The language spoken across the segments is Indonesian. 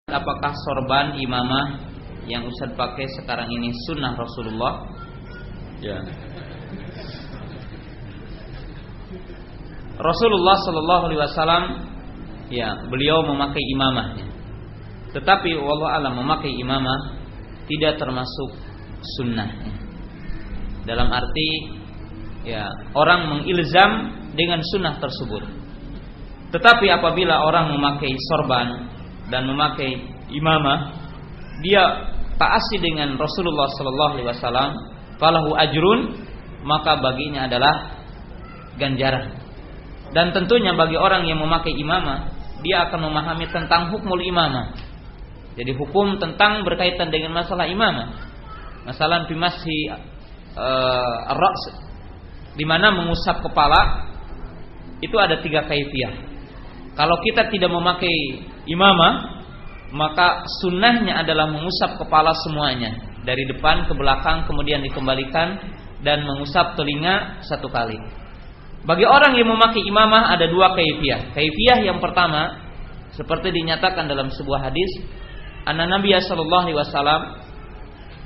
Apakah sorban imamah yang Ustaz pakai sekarang ini sunnah Rasulullah? Ya. Rasulullah Sallallahu Alaihi Wasallam, ya, beliau memakai imamahnya. Tetapi wallahu alam memakai imamah tidak termasuk sunnahnya. Dalam arti, ya, orang mengilzam dengan sunnah tersebut. Tetapi apabila orang memakai sorban dan memakai imamah, dia taati dengan Rasulullah Sallallahu Alaihi Wasallam, falahu ajrun, maka baginya adalah ganjaran. Dan tentunya bagi orang yang memakai imamah, dia akan memahami tentang hukmul imamah. Jadi hukum tentang berkaitan dengan masalah imamah, masalah bimasi ar-ra's, di mana mengusap kepala itu ada 3 kaifiyah. Kalau kita tidak memakai imamah, maka sunnahnya adalah mengusap kepala semuanya, dari depan ke belakang, kemudian dikembalikan, dan mengusap telinga 1 kali. Bagi orang yang memakai imamah ada 2 kaifiyah. Kaifiyah yang pertama, seperti dinyatakan dalam sebuah hadis, anna Nabiya sallallahu alaihi wasallam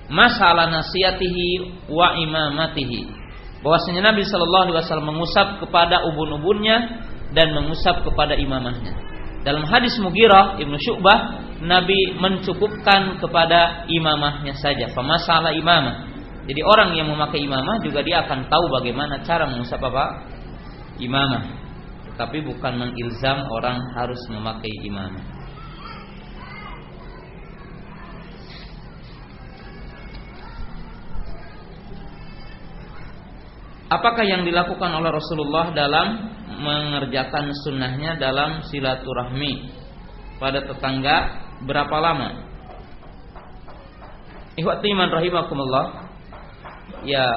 masala nasiyatihi wa imamatihi, bahwasanya Nabi sallallahu alaihi wasallam mengusap kepada ubun-ubunnya dan mengusap kepada imamahnya. Dalam hadis Mughirah Ibnu Syu'bah, Nabi mencukupkan kepada imamahnya saja, pemasalah imamah. Jadi orang yang memakai imamah juga dia akan tahu bagaimana cara mengusap apa? Imamah. Tapi bukan mengilzam orang harus memakai imamah. Apakah yang dilakukan oleh Rasulullah dalam mengerjakan sunnahnya dalam silaturahmi pada tetangga berapa lama? Ikhwati iman rahimakumullah, ya,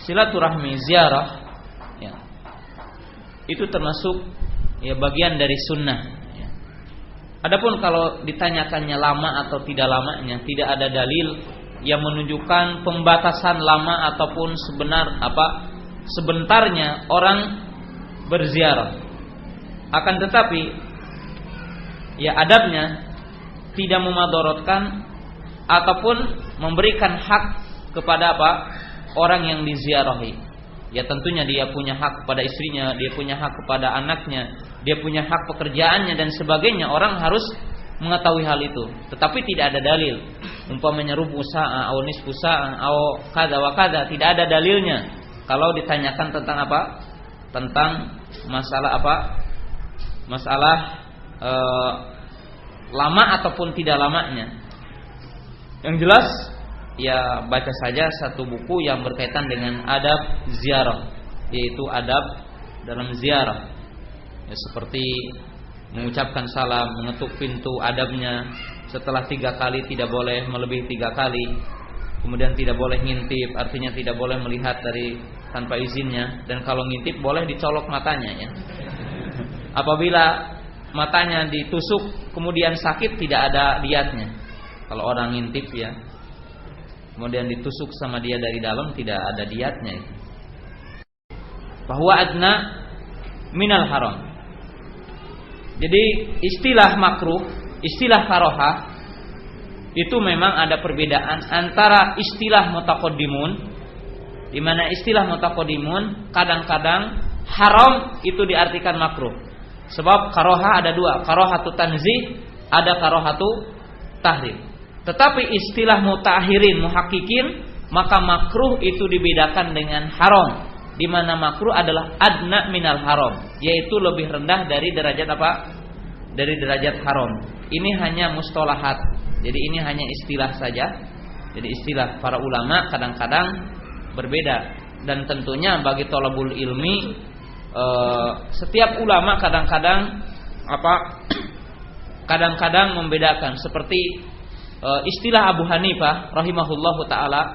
silaturahmi ziarah, ya, itu termasuk, ya, bagian dari sunnah, ya. Adapun kalau ditanyakannya lama atau tidak lamanya, tidak ada dalil yang menunjukkan pembatasan lama ataupun sebentarnya orang berziarah. Akan tetapi, ya, adabnya tidak memadorotkan ataupun memberikan hak kepada orang yang diziarahi. Ya, tentunya dia punya hak kepada istrinya, dia punya hak kepada anaknya, dia punya hak pekerjaannya dan sebagainya. Orang harus mengetahui hal itu. Tetapi tidak ada dalil, umpamanya rubu sa'a atau nisfu sa'a atau kada wa kada, tidak ada dalilnya. Kalau ditanyakan tentang tentang masalah masalah lama ataupun tidak lamanya. Yang jelas, ya, baca saja satu buku yang berkaitan dengan adab ziarah, yaitu adab dalam ziarah, ya, seperti mengucapkan salam, mengetuk pintu, adabnya setelah 3 kali tidak boleh melebihi 3 kali. Kemudian tidak boleh ngintip, artinya tidak boleh melihat dari tanpa izinnya. Dan kalau ngintip boleh dicolok matanya, ya. Apabila matanya ditusuk kemudian sakit, tidak ada diatnya. Kalau orang ngintip, ya, kemudian ditusuk sama dia dari dalam, tidak ada diatnya. Bahwa adna minal haram. Jadi istilah makruh, istilah karohah, itu memang ada perbedaan antara istilah mutaqaddimun, di mana istilah mutaqaddimun kadang-kadang haram itu diartikan makruh. Sebab karoha ada 2, karohatu tanzih, ada karohatu tahrim. Tetapi istilah mutakhirin, muhakkikin, maka makruh itu dibedakan dengan haram, di mana makruh adalah adna minal haram, yaitu lebih rendah dari derajat dari derajat haram. Ini hanya mustolahat. Jadi ini hanya istilah saja. Jadi istilah para ulama kadang-kadang berbeda. Dan tentunya bagi thalabul ilmi, setiap ulama kadang-kadang membedakan. Seperti istilah Abu Hanifah rahimahullahu taala,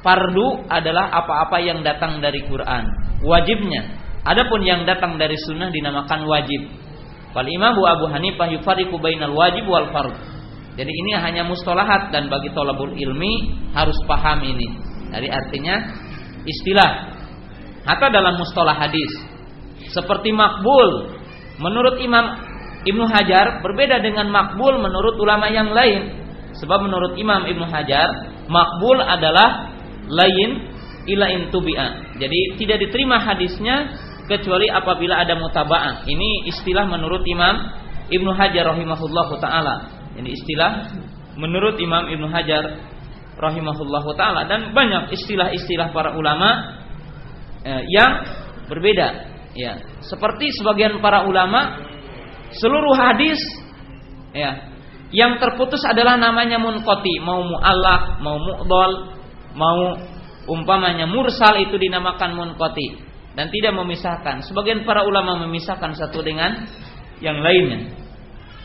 fardu adalah apa-apa yang datang dari Quran, wajibnya. Adapun yang datang dari sunnah dinamakan wajib. Wal Imam Abu Hanifah yufariqu bainal wajib wal fard. Jadi ini hanya mustalahat, dan bagi thalabul ilmi harus paham ini. Jadi artinya istilah. Atau dalam mustalah hadis, seperti makbul, menurut Imam Ibnu Hajar berbeda dengan makbul menurut ulama yang lain. Sebab menurut Imam Ibnu Hajar, makbul adalah lain ila intubi'a. Jadi tidak diterima hadisnya kecuali apabila ada mutaba'ah. Ini istilah menurut Imam Ibnu Hajar rahimahullahu taala. Ini istilah menurut Imam Ibnu Hajar rahimahullahu taala, dan banyak istilah-istilah para ulama yang berbeda. Ya, seperti sebagian para ulama, seluruh hadis ya yang terputus adalah namanya munqati, mau mu'allaq, mau mu'dhal, mau umpamanya mursal, itu dinamakan munqati dan tidak memisahkan. Sebagian para ulama memisahkan satu dengan yang lainnya.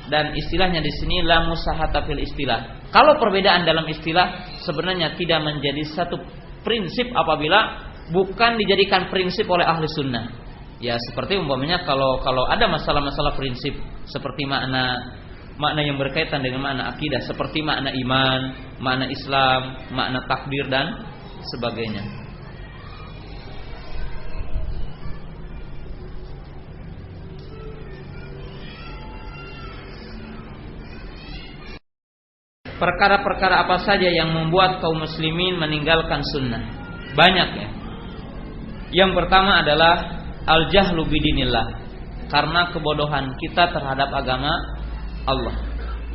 Dan istilahnya di sini la musahata fil istilah. Kalau perbedaan dalam istilah sebenarnya tidak menjadi satu prinsip apabila bukan dijadikan prinsip oleh ahli sunnah. Ya, seperti umpamanya kalau ada masalah-masalah prinsip seperti makna yang berkaitan dengan makna akidah, seperti makna iman, makna Islam, makna takdir dan sebagainya. Perkara-perkara apa saja yang membuat kaum muslimin meninggalkan sunnah? Banyak ya. Yang pertama adalah al-jahlu bidinillah, karena kebodohan kita terhadap agama Allah.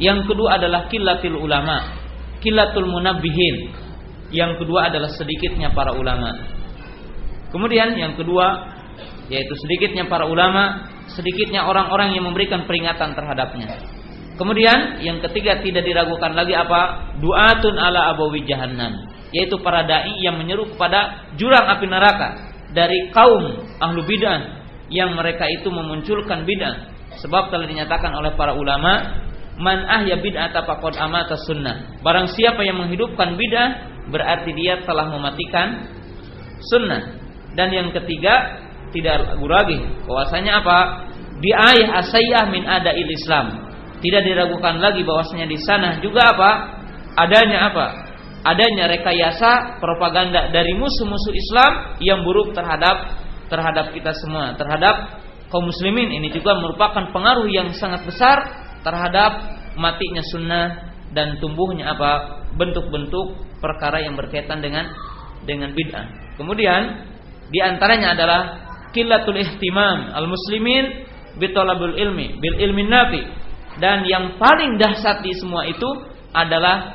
Yang kedua adalah qillatul ulama, qillatul munabbihin. Yang kedua adalah sedikitnya para ulama. Kemudian yang kedua yaitu sedikitnya para ulama, sedikitnya orang-orang yang memberikan peringatan terhadapnya. Kemudian yang ketiga tidak diragukan lagi apa? Du'atun ala abawi jahannam, yaitu para dai yang menyeru kepada jurang api neraka dari kaum ahlu bid'ah yang mereka itu memunculkan bid'ah. Sebab telah dinyatakan oleh para ulama, man ahya bid'ata faqad amata sunnah. Barang siapa yang menghidupkan bid'ah berarti dia telah mematikan sunnah. Dan yang ketiga tidak ragu lagi bahwasanya apa? Bi'ayah asayyah min adail Islam. Tidak diragukan lagi bahwasanya di sana juga apa? Adanya apa? Adanya rekayasa propaganda dari musuh-musuh Islam yang buruk terhadap kita semua, terhadap kaum muslimin. Ini juga merupakan pengaruh yang sangat besar terhadap matinya sunnah dan tumbuhnya apa? Bentuk-bentuk perkara yang berkaitan dengan bid'ah. Kemudian di antaranya adalah qillatul ihtimam al-muslimin bitolabul ilmi bil ilmin nafi. Dan yang paling dahsyat di semua itu adalah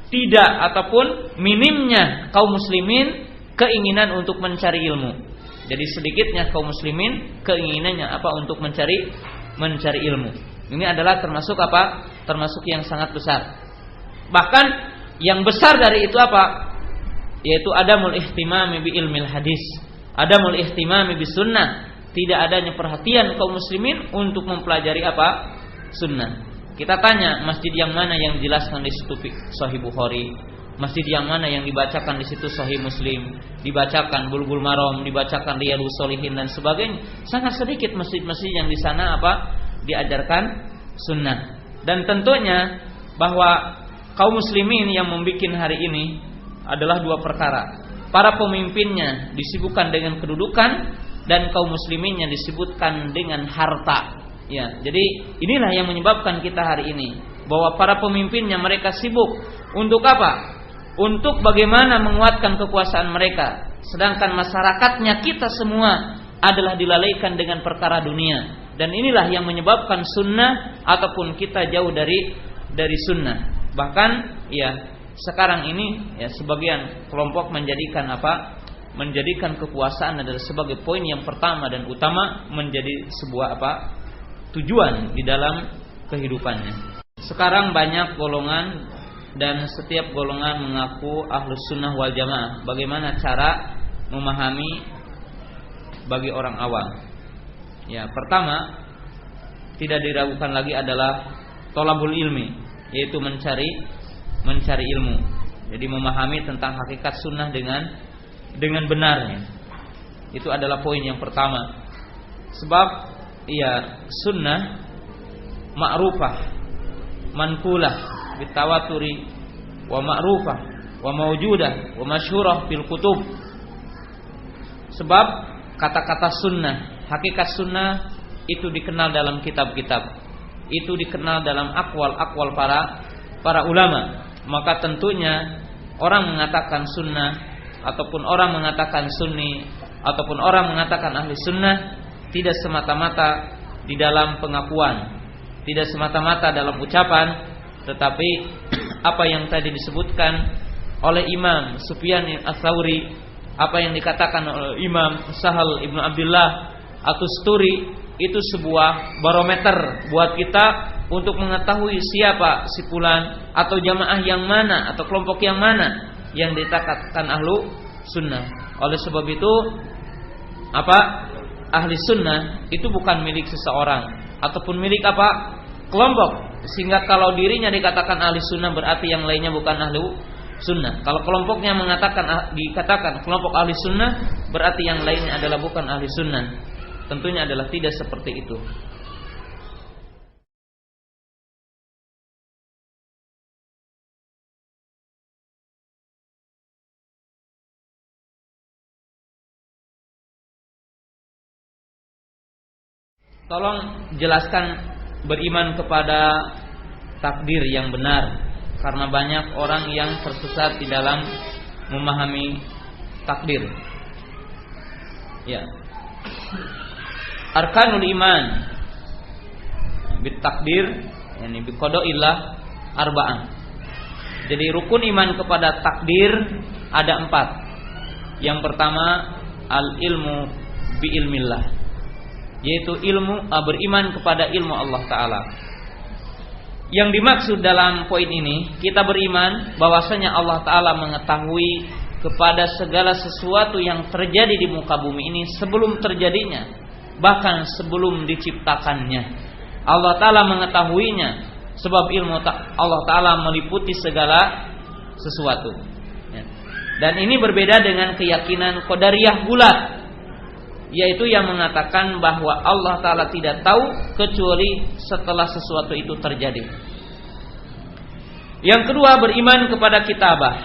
tidak ataupun minimnya kaum muslimin keinginan untuk mencari ilmu. Jadi sedikitnya kaum muslimin keinginannya apa? Untuk mencari ilmu. Ini adalah termasuk apa? Termasuk yang sangat besar. Bahkan yang besar dari itu apa? Yaitu adamul ihtimami bi ilmil hadis, adamul ihtimami bi sunnah. Tidak adanya perhatian kaum muslimin untuk mempelajari apa? Sunnah. Kita tanya, masjid yang mana yang dijelaskan di situ Sahih Bukhari, masjid yang mana yang dibacakan di situ Sahih Muslim, dibacakan Bulughul Maram, dibacakan Riyadhus Shalihin dan sebagainya. Sangat sedikit masjid-masjid yang di sana apa? Diajarkan sunnah. Dan tentunya bahwa kaum muslimin yang membuat hari ini adalah dua perkara. Para pemimpinnya disibukkan dengan kedudukan dan kaum muslimin yang disebutkan dengan harta. Ya, jadi inilah yang menyebabkan kita hari ini bahwa para pemimpinnya mereka sibuk untuk apa? Untuk bagaimana menguatkan kekuasaan mereka, sedangkan masyarakatnya kita semua adalah dilalaikan dengan perkara dunia. Dan inilah yang menyebabkan sunnah ataupun kita jauh dari sunnah. Bahkan ya sekarang ini ya sebagian kelompok menjadikan apa? Menjadikan kekuasaan adalah sebagai poin yang pertama dan utama, menjadi sebuah apa? Tujuan di dalam kehidupannya. Sekarang banyak golongan dan setiap golongan mengaku ahlus sunnah wal jamaah. Bagaimana cara memahami bagi orang awam? Ya, pertama tidak diragukan lagi adalah thalabul ilmi, yaitu mencari ilmu. Jadi memahami tentang hakikat sunnah dengan benarnya. Itu adalah poin yang pertama. Sebab iya, sunnah ma'rufah, manqulah bitawaturi wa ma'rufah wa mawjudah wa masyhurah fil kutub. Sebab kata-kata sunnah, hakikat sunnah itu dikenal dalam kitab-kitab itu dikenal dalam akwal para ulama. Maka tentunya orang mengatakan sunnah ataupun orang mengatakan sunni ataupun orang mengatakan ahli sunnah tidak semata-mata di dalam pengakuan, tidak semata-mata dalam ucapan, tetapi apa yang tadi disebutkan oleh Imam Sufyan Ats-Tsauri, apa yang dikatakan oleh Imam Sahal Ibnu Abdullah At-Tusturi, itu sebuah barometer buat kita untuk mengetahui siapa si fulan atau jamaah yang mana atau kelompok yang mana yang dikatakan ahlu sunnah. Oleh sebab itu ahli sunnah itu bukan milik seseorang ataupun milik kelompok, sehingga kalau dirinya dikatakan ahli sunnah berarti yang lainnya bukan ahli sunnah. Kalau kelompoknya dikatakan kelompok ahli sunnah berarti yang lainnya adalah bukan ahli sunnah. Tentunya adalah tidak seperti itu. Tolong jelaskan beriman kepada takdir yang benar, karena banyak orang yang tersesat di dalam memahami takdir. Ya. Arkanul iman bit takdir, yani bi qadaillah arba'an. Jadi rukun iman kepada takdir ada 4. Yang pertama al ilmu bi ilmillah, yaitu beriman kepada ilmu Allah Ta'ala. Yang dimaksud dalam poin ini, kita beriman bahwasanya Allah Ta'ala mengetahui kepada segala sesuatu yang terjadi di muka bumi ini sebelum terjadinya, bahkan sebelum diciptakannya. Allah Ta'ala mengetahuinya, sebab ilmu Allah Ta'ala meliputi segala sesuatu. Dan ini berbeda dengan keyakinan Qadariyah bulat, yaitu yang mengatakan bahwa Allah Ta'ala tidak tahu kecuali setelah sesuatu itu terjadi. Yang kedua, beriman kepada kitabah.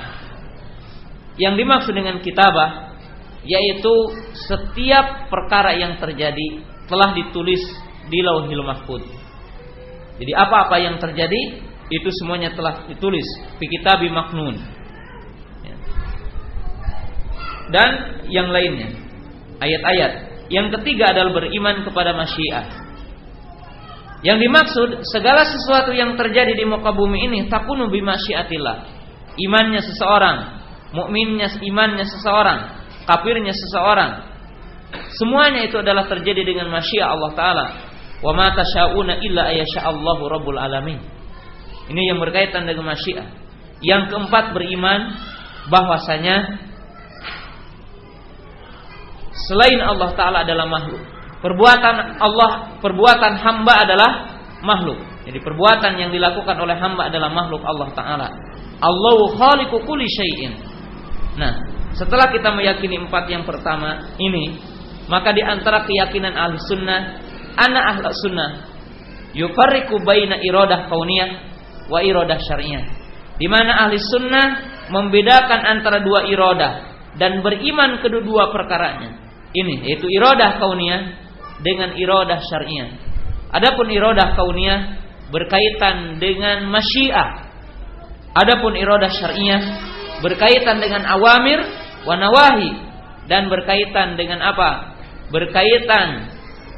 Yang dimaksud dengan kitabah yaitu setiap perkara yang terjadi telah ditulis di Lauhil Mahfuz. Jadi apa-apa yang terjadi itu semuanya telah ditulis fi kitabi maknun. Dan yang lainnya, ayat-ayat. Yang ketiga adalah beriman kepada masyiah. Yang dimaksud segala sesuatu yang terjadi di muka bumi ini takunu bi masyiatillah. Imannya seseorang, mukminnya imannya seseorang, kafirnya seseorang, semuanya itu adalah terjadi dengan masyiah Allah Ta'ala. Wa ma tasyauna illa ayyasha'allahu rabbul alamin. Ini yang berkaitan dengan masyiah. Yang keempat, beriman bahwasanya selain Allah Ta'ala adalah makhluk. Perbuatan hamba adalah makhluk. Jadi perbuatan yang dilakukan oleh hamba adalah makhluk Allah Ta'ala. Allahu khaliqu kulli syai'in. Nah, setelah kita meyakini 4 yang pertama ini, maka di antara keyakinan ahli sunnah, ana ahli sunnah yufarriqu baina iradah kauniyah wa iradah syar'iyah. Di mana ahli sunnah membedakan antara dua iradah dan beriman kedua perkaranya. Ini yaitu iradah kauniyah dengan iradah syar'iyah. Adapun iradah kauniyah berkaitan dengan masyiah. Adapun iradah syar'iyah berkaitan dengan awamir wa nawahi, dan berkaitan dengan apa? Berkaitan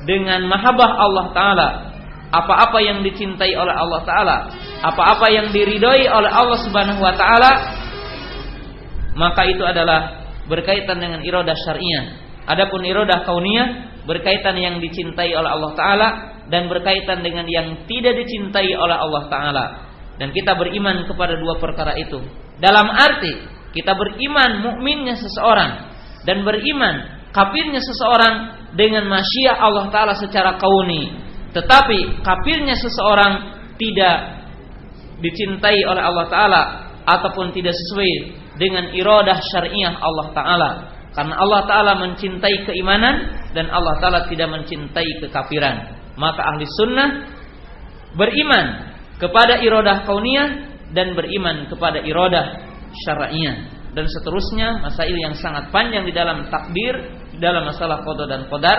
dengan mahabbah Allah Ta'ala. Apa-apa yang dicintai oleh Allah Ta'ala, apa-apa yang diridhoi oleh Allah Subhanahu wa Ta'ala, maka itu adalah berkaitan dengan iradah syar'iyah. Adapun iradah kauniyah berkaitan yang dicintai oleh Allah Ta'ala dan berkaitan dengan yang tidak dicintai oleh Allah Ta'ala. Dan kita beriman kepada dua perkara itu. Dalam arti kita beriman mukminnya seseorang dan beriman kafirnya seseorang dengan masyiah Allah Ta'ala secara kauni. Tetapi kafirnya seseorang tidak dicintai oleh Allah Ta'ala ataupun tidak sesuai dengan iradah syar'iyah Allah Ta'ala. Karena Allah Ta'ala mencintai keimanan dan Allah Ta'ala tidak mencintai kekafiran. Maka ahli sunnah beriman kepada iradah kauniyah dan beriman kepada iradah syar'iyah. Dan seterusnya masail yang sangat panjang di dalam takdir, di dalam masalah qada dan qadar.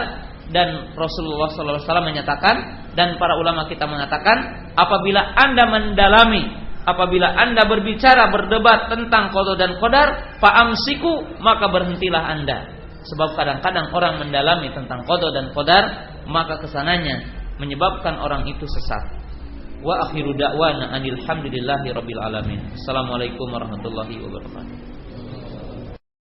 dan Rasulullah SAW menyatakan dan para ulama kita mengatakan, apabila Anda mendalami, apabila Anda berbicara, berdebat tentang qada dan qadar, fa'amsiku, maka berhentilah Anda. Sebab kadang-kadang orang mendalami tentang qada dan qadar, maka kesananya menyebabkan orang itu sesat. Wa akhiru da'wana anil hamdulillahi rabbil alamin. Assalamualaikum warahmatullahi wabarakatuh.